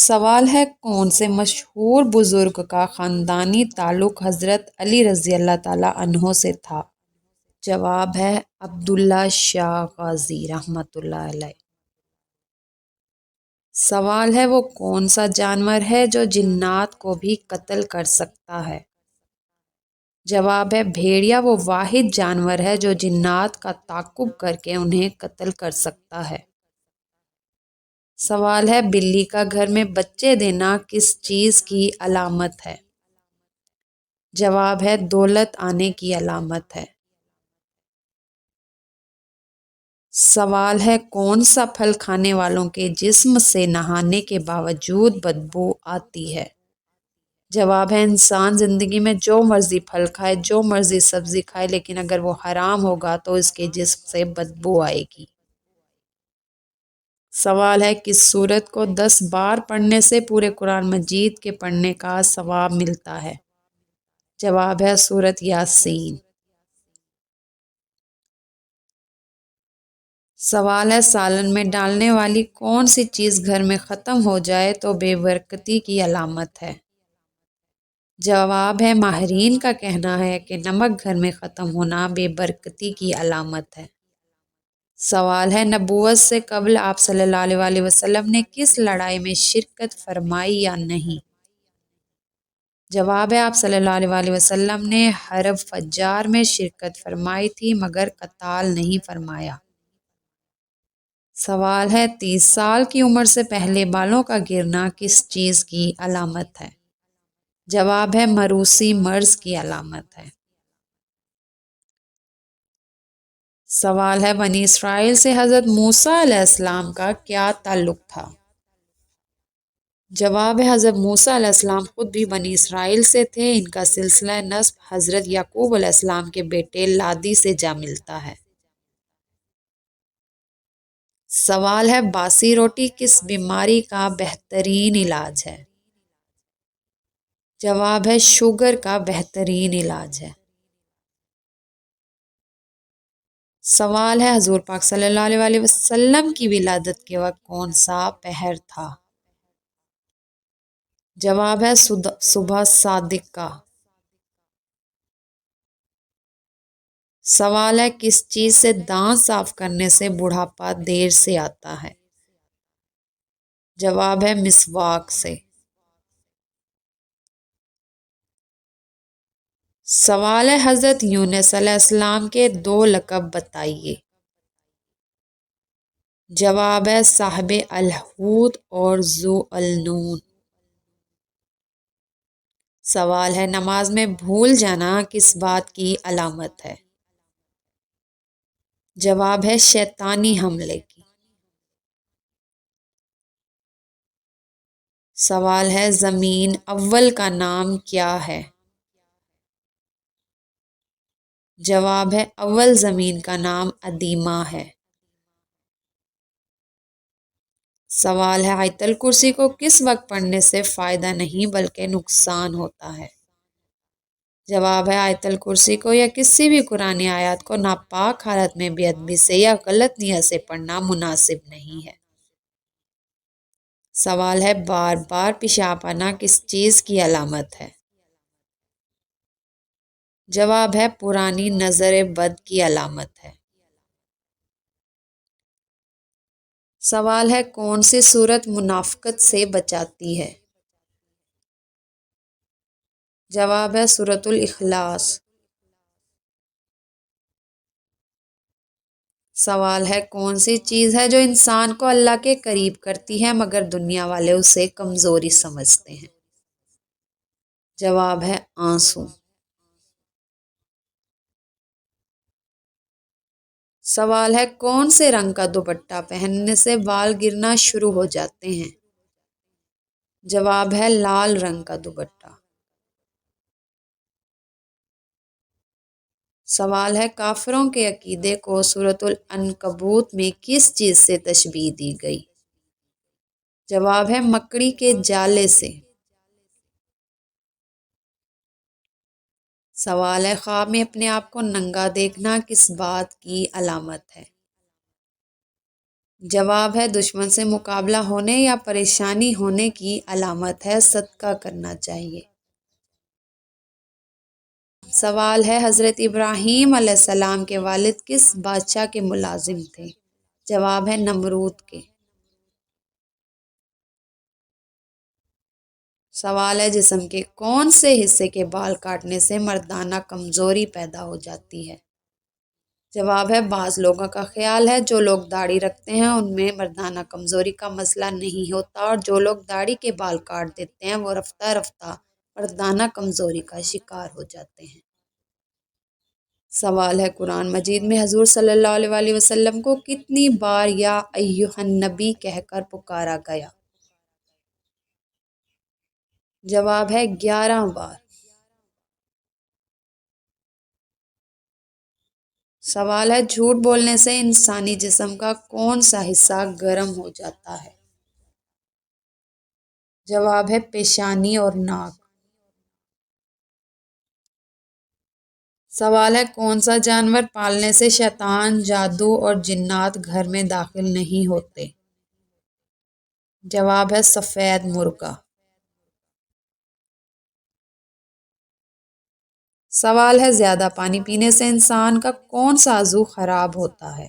سوال ہے کون سے مشہور بزرگ کا خاندانی تعلق حضرت علی رضی اللہ تعالیٰ عنہ سے تھا؟ جواب ہے عبداللہ شاہ غازی رحمۃ اللہ علیہ۔ سوال ہے وہ کون سا جانور ہے جو جنات کو بھی قتل کر سکتا ہے؟ جواب ہے بھیڑیا وہ واحد جانور ہے جو جنات کا تعاقب کر کے انہیں قتل کر سکتا ہے۔ سوال ہے بلی کا گھر میں بچے دینا کس چیز کی علامت ہے؟ جواب ہے دولت آنے کی علامت ہے۔ سوال ہے کون سا پھل کھانے والوں کے جسم سے نہانے کے باوجود بدبو آتی ہے؟ جواب ہے انسان زندگی میں جو مرضی پھل کھائے، جو مرضی سبزی کھائے، لیکن اگر وہ حرام ہوگا تو اس کے جسم سے بدبو آئے گی۔ سوال ہے کس سورت کو 10 بار پڑھنے سے پورے قرآن مجید کے پڑھنے کا ثواب ملتا ہے؟ جواب ہے سورت یاسین۔ سوال ہے سالن میں ڈالنے والی کون سی چیز گھر میں ختم ہو جائے تو بے برکتی کی علامت ہے؟ جواب ہے ماہرین کا کہنا ہے کہ نمک گھر میں ختم ہونا بے برکتی کی علامت ہے۔ سوال ہے نبوت سے قبل آپ صلی اللہ علیہ وآلہ وسلم نے کس لڑائی میں شرکت فرمائی یا نہیں؟ جواب ہے آپ صلی اللہ علیہ وآلہ وسلم نے حرب فجار میں شرکت فرمائی تھی مگر قتال نہیں فرمایا۔ سوال ہے 30 سال کی عمر سے پہلے بالوں کا گرنا کس چیز کی علامت ہے؟ جواب ہے موروثی مرض کی علامت ہے۔ سوال ہے بنی اسرائیل سے حضرت موسیٰ علیہ السلام کا کیا تعلق تھا؟ جواب ہے حضرت موسیٰ علیہ السلام خود بھی بنی اسرائیل سے تھے، ان کا سلسلہ نسب حضرت یعقوب علیہ السلام کے بیٹے لادی سے جا ملتا ہے۔ سوال ہے باسی روٹی کس بیماری کا بہترین علاج ہے؟ جواب ہے شوگر کا بہترین علاج ہے۔ سوال ہے حضور پاک صلی اللہ علیہ وآلہ وسلم کی ولادت کے وقت کون سا پہر تھا؟ جواب ہے صبح صادق کا۔ سوال ہے کس چیز سے دانت صاف کرنے سے بڑھاپا دیر سے آتا ہے؟ جواب ہے مسواک سے۔ سوال ہے حضرت یونس علیہ السلام کے 2 لقب بتائیے۔ جواب ہے صاحب الحوت اور ذو النون۔ سوال ہے نماز میں بھول جانا کس بات کی علامت ہے؟ جواب ہے شیطانی حملے کی۔ سوال ہے زمین اول کا نام کیا ہے؟ جواب ہے اول زمین کا نام ادیمہ ہے۔ سوال ہے آیت الکرسی کو کس وقت پڑھنے سے فائدہ نہیں بلکہ نقصان ہوتا ہے؟ جواب ہے آیت الکرسی کو یا کسی بھی قرآنی آیات کو ناپاک حالت میں بے ادبی سے یا غلط نیت سے پڑھنا مناسب نہیں ہے۔ سوال ہے بار بار پیشاب آنا کس چیز کی علامت ہے؟ جواب ہے پرانی نظر بد کی علامت ہے۔ سوال ہے کون سی صورت منافقت سے بچاتی ہے؟ جواب ہے سورۃ الاخلاص۔ سوال ہے کون سی چیز ہے جو انسان کو اللہ کے قریب کرتی ہے مگر دنیا والے اسے کمزوری سمجھتے ہیں؟ جواب ہے آنسو۔ سوال ہے کون سے رنگ کا دوپٹہ پہننے سے بال گرنا شروع ہو جاتے ہیں؟ جواب ہے لال رنگ کا دوپٹہ۔ سوال ہے کافروں کے عقیدے کو سورۃ العنکبوت میں کس چیز سے تشبیہ دی گئی؟ جواب ہے مکڑی کے جالے سے۔ سوال ہے خواب میں اپنے آپ کو ننگا دیکھنا کس بات کی علامت ہے؟ جواب ہے دشمن سے مقابلہ ہونے یا پریشانی ہونے کی علامت ہے، صدقہ کرنا چاہیے۔ سوال ہے حضرت ابراہیم علیہ السلام کے والد کس بادشاہ کے ملازم تھے؟ جواب ہے نمرود کے۔ سوال ہے جسم کے کون سے حصے کے بال کاٹنے سے مردانہ کمزوری پیدا ہو جاتی ہے؟ جواب ہے بعض لوگوں کا خیال ہے جو لوگ داڑھی رکھتے ہیں ان میں مردانہ کمزوری کا مسئلہ نہیں ہوتا، اور جو لوگ داڑھی کے بال کاٹ دیتے ہیں وہ رفتہ رفتہ مردانہ کمزوری کا شکار ہو جاتے ہیں۔ سوال ہے قرآن مجید میں حضور صلی اللہ علیہ وآلہ وسلم کو کتنی بار یا ایھا النبی کہہ کر پکارا گیا؟ جواب ہے 11 بار۔ سوال ہے جھوٹ بولنے سے انسانی جسم کا کون سا حصہ گرم ہو جاتا ہے؟ جواب ہے پیشانی اور ناک۔ سوال ہے کون سا جانور پالنے سے شیطان، جادو اور جنات گھر میں داخل نہیں ہوتے؟ جواب ہے سفید مرغا۔ سوال ہے زیادہ پانی پینے سے انسان کا کون سا عضو خراب ہوتا ہے؟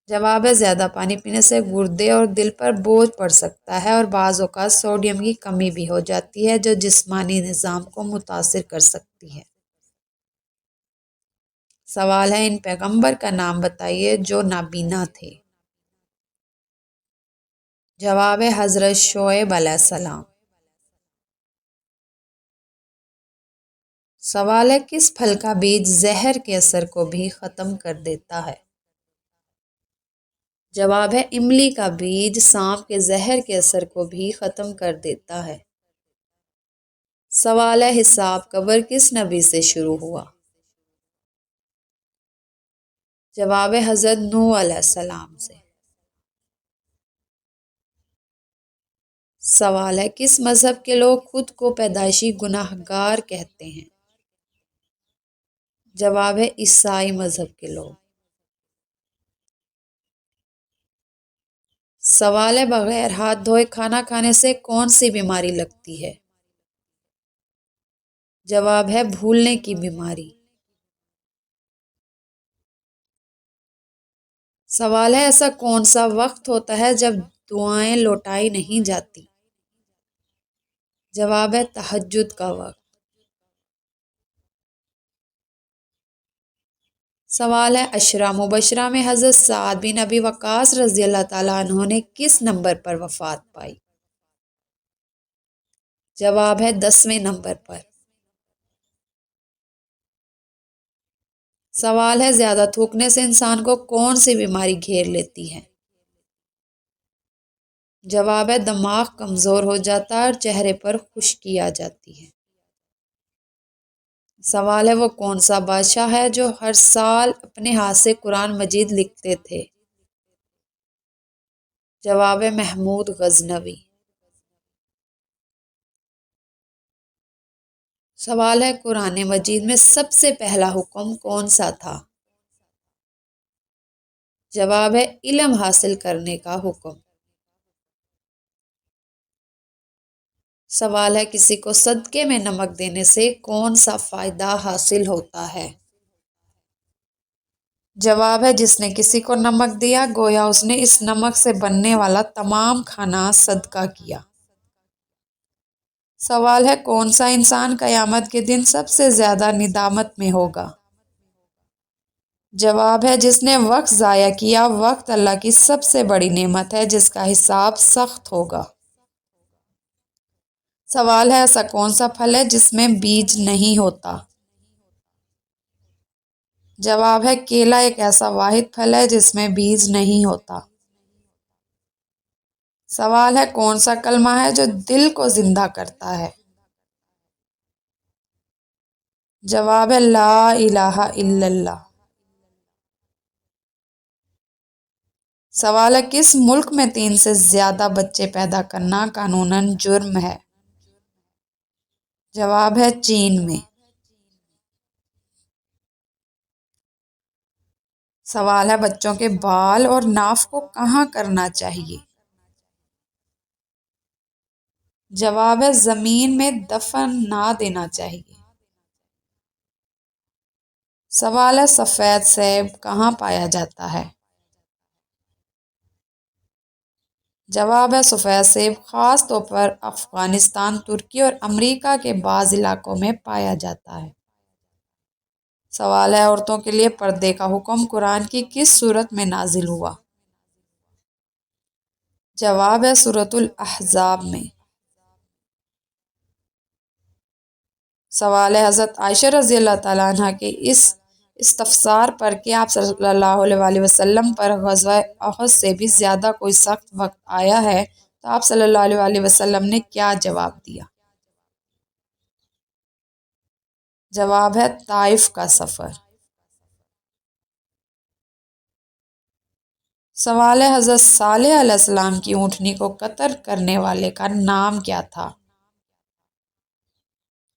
جواب ہے زیادہ پانی پینے سے گردے اور دل پر بوجھ پڑ سکتا ہے، اور بعض اوقات سوڈیم کی کمی بھی ہو جاتی ہے جو جسمانی نظام کو متاثر کر سکتی ہے۔ سوال ہے ان پیغمبر کا نام بتائیے جو نابینا تھے۔ جواب ہے حضرت شعیب علیہ السلام۔ سوال ہے کس پھل کا بیج زہر کے اثر کو بھی ختم کر دیتا ہے؟ جواب ہے املی کا بیج سانپ کے زہر کے اثر کو بھی ختم کر دیتا ہے۔ سوال ہے حساب قبر کس نبی سے شروع ہوا؟ جواب ہے حضرت نوح علیہ السلام سے۔ سوال ہے کس مذہب کے لوگ خود کو پیدائشی گناہ گار کہتے ہیں؟ جواب ہے عیسائی مذہب کے لوگ۔ سوال ہے بغیر ہاتھ دھوئے کھانا کھانے سے کون سی بیماری لگتی ہے؟ جواب ہے بھولنے کی بیماری۔ سوال ہے ایسا کون سا وقت ہوتا ہے جب دعائیں لوٹائی نہیں جاتی؟ جواب ہے تہجد کا وقت۔ سوال ہے عشرہ مبشرہ میں حضرت سعد بن ابی وقاص رضی اللہ تعالیٰ عنہ نے کس نمبر پر وفات پائی؟ جواب ہے 10ویں نمبر پر۔ سوال ہے زیادہ تھوکنے سے انسان کو کون سی بیماری گھیر لیتی ہے؟ جواب ہے دماغ کمزور ہو جاتا ہے اور چہرے پر خشکی آ جاتی ہے۔ سوال ہے وہ کون سا بادشاہ ہے جو ہر سال اپنے ہاتھ سے قرآن مجید لکھتے تھے؟ جواب ہے محمود غزنوی۔ سوال ہے قرآن مجید میں سب سے پہلا حکم کون سا تھا؟ جواب ہے علم حاصل کرنے کا حکم۔ سوال ہے کسی کو صدقے میں نمک دینے سے کون سا فائدہ حاصل ہوتا ہے؟ جواب ہے جس نے کسی کو نمک دیا گویا اس نے اس نمک سے بننے والا تمام کھانا صدقہ کیا۔ سوال ہے کون سا انسان قیامت کے دن سب سے زیادہ ندامت میں ہوگا؟ جواب ہے جس نے وقت ضائع کیا۔ وقت اللہ کی سب سے بڑی نعمت ہے جس کا حساب سخت ہوگا۔ سوال ہے ایسا کون سا پھل ہے جس میں بیج نہیں ہوتا؟ جواب ہے کیلا ایک ایسا واحد پھل ہے جس میں بیج نہیں ہوتا۔ سوال ہے کون سا کلمہ ہے جو دل کو زندہ کرتا ہے؟ جواب ہے لا الہ الا اللہ۔ سوال ہے کس ملک میں 3 سے زیادہ بچے پیدا کرنا قانوناً جرم ہے؟ جواب ہے چین میں۔ سوال ہے بچوں کے بال اور ناف کو کہاں کرنا چاہیے؟ جواب ہے زمین میں دفن نہ دینا چاہیے۔ سوال ہے سفید سیب کہاں پایا جاتا ہے؟ جواب ہے سفید سیب خاص طور پر افغانستان، ترکی اور امریکہ کے بعض علاقوں میں پایا جاتا ہے۔ سوال ہے عورتوں کے لیے پردے کا حکم قرآن کی کس سورت میں نازل ہوا؟ جواب ہے سورۃ الاحزاب میں۔ سوال ہے حضرت عائشہ رضی اللہ تعالیٰ عنہ کے اس استفسار پر کہ آپ صلی اللہ علیہ وآلہ وسلم پر غزوہ احد سے بھی زیادہ کوئی سخت وقت آیا ہے تو آپ صلی اللہ علیہ وآلہ وسلم نے کیا جواب دیا؟ جواب ہے طائف کا سفر۔ سوال ہے حضرت صالح علیہ السلام کی اونٹنی کو قتل کرنے والے کا نام کیا تھا؟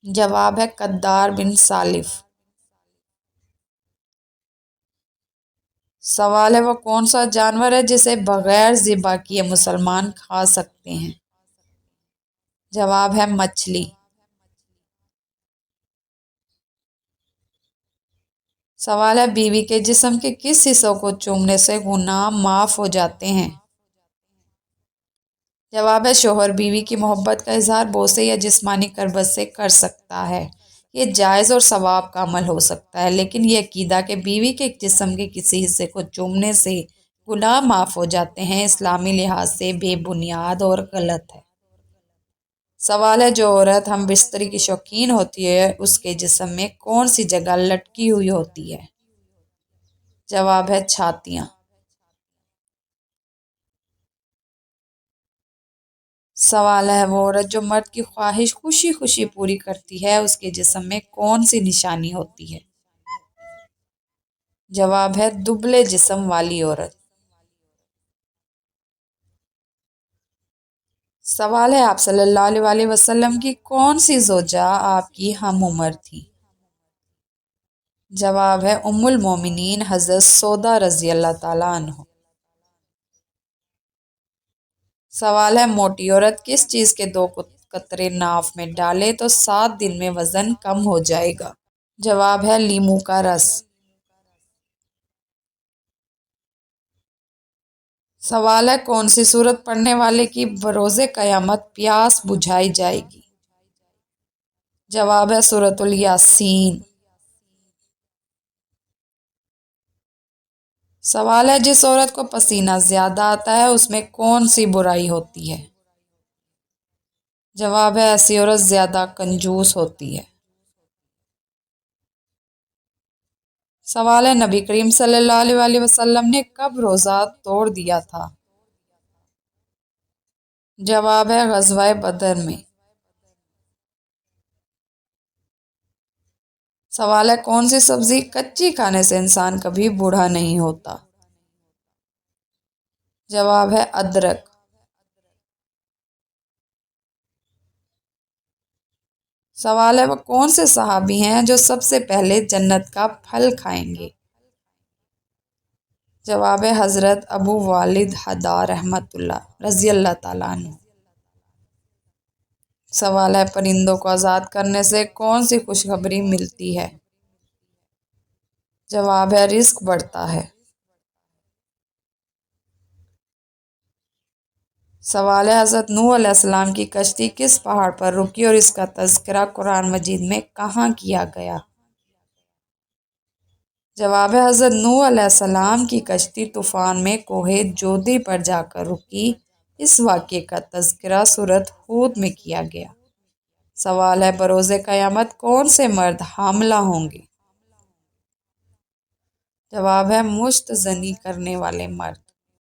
جواب ہے قدار بن سالف۔ سوال ہے وہ کون سا جانور ہے جسے بغیر ذبح کیے مسلمان کھا سکتے ہیں؟ جواب ہے مچھلی۔ سوال ہے بیوی کے جسم کے کس حصوں کو چومنے سے گناہ معاف ہو جاتے ہیں؟ جواب ہے شوہر بیوی کی محبت کا اظہار بوسے یا جسمانی قربت سے کر سکتا ہے۔ یہ جائز اور ثواب کا عمل ہو سکتا ہے، لیکن یہ عقیدہ کہ بیوی کے جسم کے کسی حصے کو چومنے سے گناہ معاف ہو جاتے ہیں اسلامی لحاظ سے بے بنیاد اور غلط ہے۔ سوال ہے جو عورت ہم بستری کی شوقین ہوتی ہے اس کے جسم میں کون سی جگہ لٹکی ہوئی ہوتی ہے؟ جواب ہے چھاتیاں۔ سوال ہے وہ عورت جو مرد کی خواہش خوشی خوشی پوری کرتی ہے اس کے جسم میں کون سی نشانی ہوتی ہے؟ جواب ہے دبلے جسم والی عورت۔ سوال ہے آپ صلی اللہ علیہ وآلہ وسلم کی کون سی زوجہ آپ کی ہم عمر تھی؟ جواب ہے ام المومنین حضرت سودا رضی اللہ تعالیٰ عنہ۔ سوال ہے موٹی عورت کس چیز کے 2 قطرے ناف میں ڈالے تو 7 دن میں وزن کم ہو جائے گا؟ جواب ہے لیموں کا رس۔ سوال ہے کون سی سورت پڑھنے والے کی بروز قیامت پیاس بجھائی جائے گی؟ جواب ہے سورۃ الیاسین۔ سوال ہے جس عورت کو پسینہ زیادہ آتا ہے اس میں کون سی برائی ہوتی ہے؟ جواب ہے ایسی عورت زیادہ کنجوس ہوتی ہے۔ سوال ہے نبی کریم صلی اللہ علیہ وآلہ وسلم نے کب روزہ توڑ دیا تھا؟ جواب ہے غزوہ بدر میں۔ سوال ہے کون سی سبزی کچی کھانے سے انسان کبھی بوڑھا نہیں ہوتا؟ جواب ہے ادرک۔ سوال ہے وہ کون سے صحابی ہیں جو سب سے پہلے جنت کا پھل کھائیں گے؟ جواب ہے حضرت ابو والد حدا رحمۃ اللہ رضی اللہ تعالیٰ عنہ۔ سوال ہے پرندوں کو آزاد کرنے سے کون سی خوشخبری ملتی ہے؟ جواب ہے رزق بڑھتا ہے۔ سوال ہے حضرت نوح علیہ السلام کی کشتی کس پہاڑ پر رکی اور اس کا تذکرہ قرآن مجید میں کہاں کیا گیا؟ جواب ہے حضرت نوح علیہ السلام کی کشتی طوفان میں کوہ جودی پر جا کر رکی۔ اس واقعے کا تذکرہ سورۃ ہود میں کیا گیا۔ سوال ہے بروز قیامت کون سے مرد حاملہ ہوں گے؟ جواب ہے مشت زنی کرنے والے مرد۔